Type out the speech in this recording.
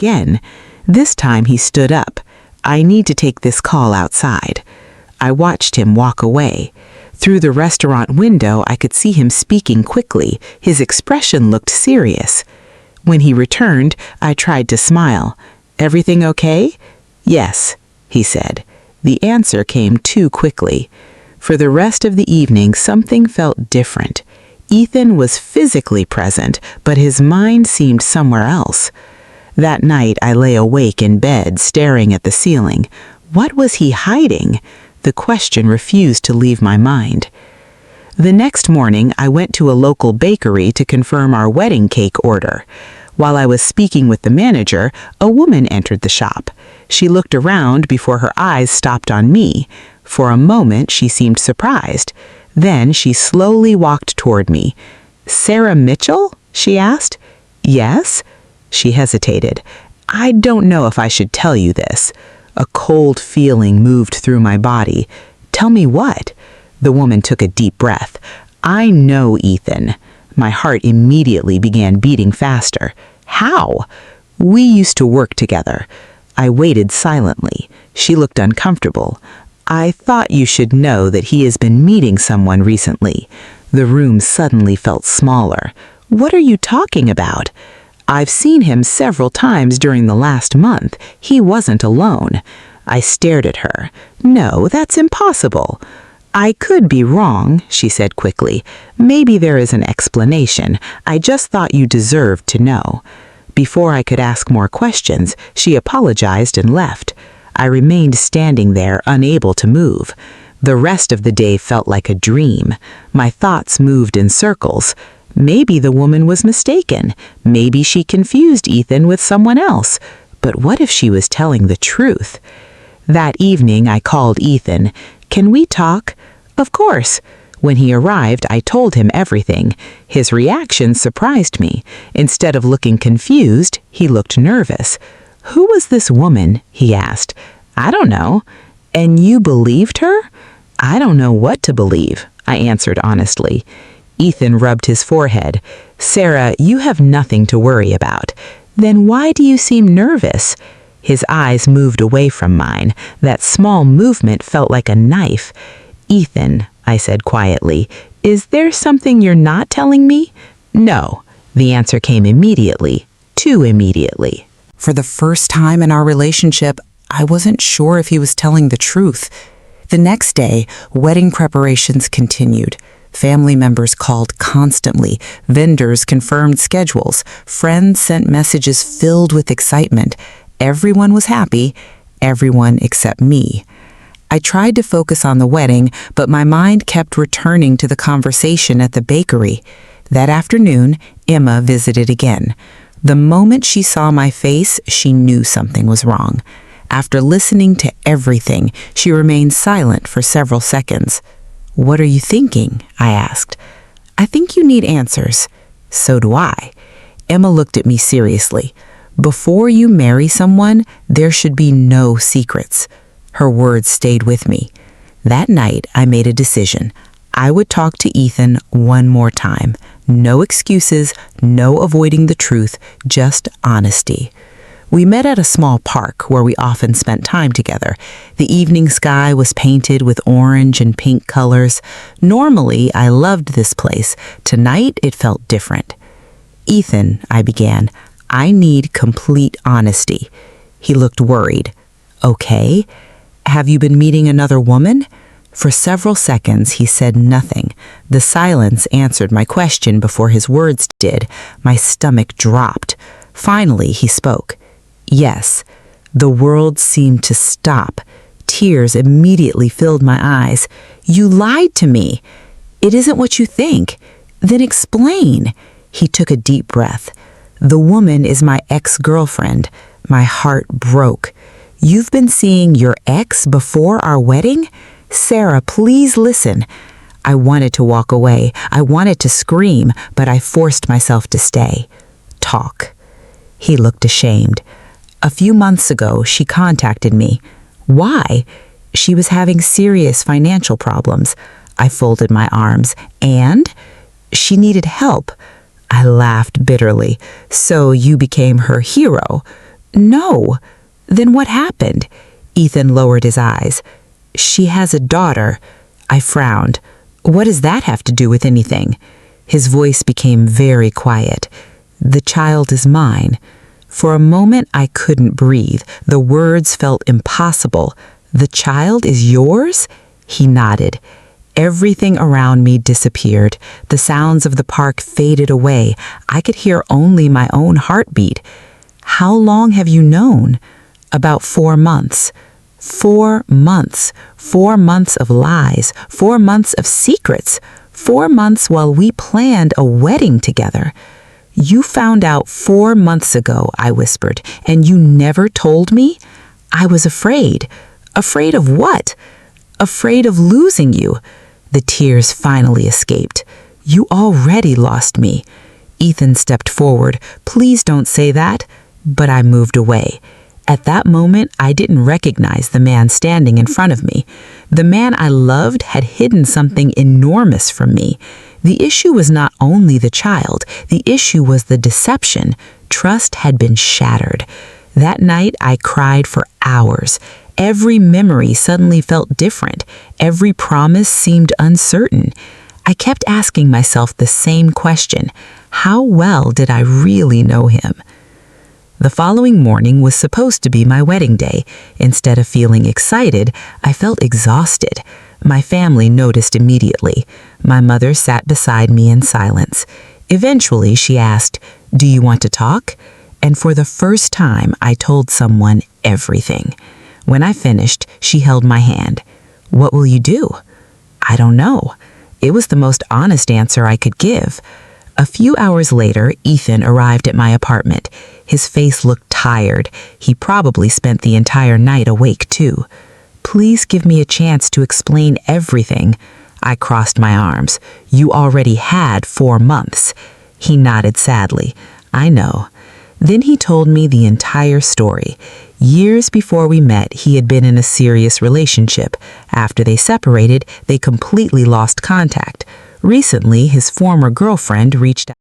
Again, this time he stood up. "I need to take this call outside." I watched him walk away. Through the restaurant window, I could see him speaking quickly. His expression looked serious. When he returned, I tried to smile. "Everything okay?" "Yes," he said. The answer came too quickly. For the rest of the evening, something felt different. Ethan was physically present, but his mind seemed somewhere else. That night, I lay awake in bed, staring at the ceiling. What was he hiding? The question refused to leave my mind. The next morning, I went to a local bakery to confirm our wedding cake order. While I was speaking with the manager, a woman entered the shop. She looked around before her eyes stopped on me. For a moment, she seemed surprised. Then she slowly walked toward me. "Sarah Mitchell?" she asked. "Yes?" She hesitated. "I don't know if I should tell you this." A cold feeling moved through my body. "Tell me what?" The woman took a deep breath. "I know Ethan." My heart immediately began beating faster. "How?" "We used to work together." I waited silently. She looked uncomfortable. "I thought you should know that he has been meeting someone recently." The room suddenly felt smaller. "What are you talking about?" "I've seen him several times during the last month. He wasn't alone." I stared at her. "No, that's impossible." "I could be wrong," she said quickly. "Maybe there is an explanation. I just thought you deserved to know." Before I could ask more questions, she apologized and left. I remained standing there, unable to move. The rest of the day felt like a dream. My thoughts moved in circles. Maybe the woman was mistaken. Maybe she confused Ethan with someone else. But what if she was telling the truth? That evening, I called Ethan. "Can we talk?" "Of course." When he arrived, I told him everything. His reaction surprised me. Instead of looking confused, he looked nervous. "Who was this woman?" he asked. "I don't know." "And you believed her?" "I don't know what to believe," I answered honestly. Ethan rubbed his forehead. "Sarah, you have nothing to worry about." "Then why do you seem nervous?" His eyes moved away from mine. That small movement felt like a knife. "Ethan," I said quietly, "is there something you're not telling me?" "No." The answer came immediately, too immediately. For the first time in our relationship, I wasn't sure if he was telling the truth. The next day, wedding preparations continued. Family members called constantly. Vendors confirmed schedules. Friends sent messages filled with excitement. Everyone was happy, everyone except me. I tried to focus on the wedding, but my mind kept returning to the conversation at the bakery. That afternoon, Emma visited again. The moment she saw my face, she knew something was wrong. After listening to everything, she remained silent for several seconds. "What are you thinking?" I asked. "I think you need answers." "So do I." Emma looked at me seriously. "Before you marry someone, there should be no secrets." Her words stayed with me. That night, I made a decision. I would talk to Ethan one more time. No excuses, no avoiding the truth, just honesty. We met at a small park where we often spent time together. The evening sky was painted with orange and pink colors. Normally, I loved this place. Tonight, it felt different. "Ethan," I began, "I need complete honesty." He looked worried. "Okay. Have you been meeting another woman?" For several seconds, he said nothing. The silence answered my question before his words did. My stomach dropped. Finally, he spoke. "Yes." The world seemed to stop. Tears immediately filled my eyes. "You lied to me." "It isn't what you think." "Then explain." He took a deep breath. "The woman is my ex-girlfriend." My heart broke. "You've been seeing your ex before our wedding?" "Sarah, please listen." I wanted to walk away. I wanted to scream, but I forced myself to stay. "Talk." He looked ashamed. "A few months ago, she contacted me." "Why?" "She was having serious financial problems." I folded my arms. "And?" "She needed help." I laughed bitterly. "So you became her hero?" No. Then what happened? Ethan lowered his eyes. She has a daughter. I frowned. What does that have to do with anything? His voice became very quiet. The child is mine. For a moment, I couldn't breathe. The words felt impossible. The child is yours? He nodded. Everything around me disappeared. The sounds of the park faded away. I could hear only my own heartbeat. How long have you known? About 4 months. 4 months. 4 months of lies. 4 months of secrets. 4 months while we planned a wedding together. You found out 4 months ago, I whispered, and you never told me? I was afraid. Afraid of what? Afraid of losing you. The tears finally escaped. You already lost me. Ethan stepped forward. Please don't say that. But I moved away. At that moment, I didn't recognize the man standing in front of me. The man I loved had hidden something enormous from me. The issue was not only the child. The issue was the deception. Trust had been shattered. That night, I cried for hours. Every memory suddenly felt different. Every promise seemed uncertain. I kept asking myself the same question. How well did I really know him? The following morning was supposed to be my wedding day. Instead of feeling excited, I felt exhausted. My family noticed immediately. My mother sat beside me in silence. Eventually, she asked, "Do you want to talk?" And for the first time, I told someone everything. When I finished, she held my hand. "What will you do?" "I don't know." It was the most honest answer I could give. A few hours later, Ethan arrived at my apartment. His face looked tired. He probably spent the entire night awake, too. "Please give me a chance to explain everything." I crossed my arms. "You already had 4 months." He nodded sadly. "I know." Then he told me the entire story. Years before we met, he had been in a serious relationship. After they separated, they completely lost contact. Recently, his former girlfriend reached out.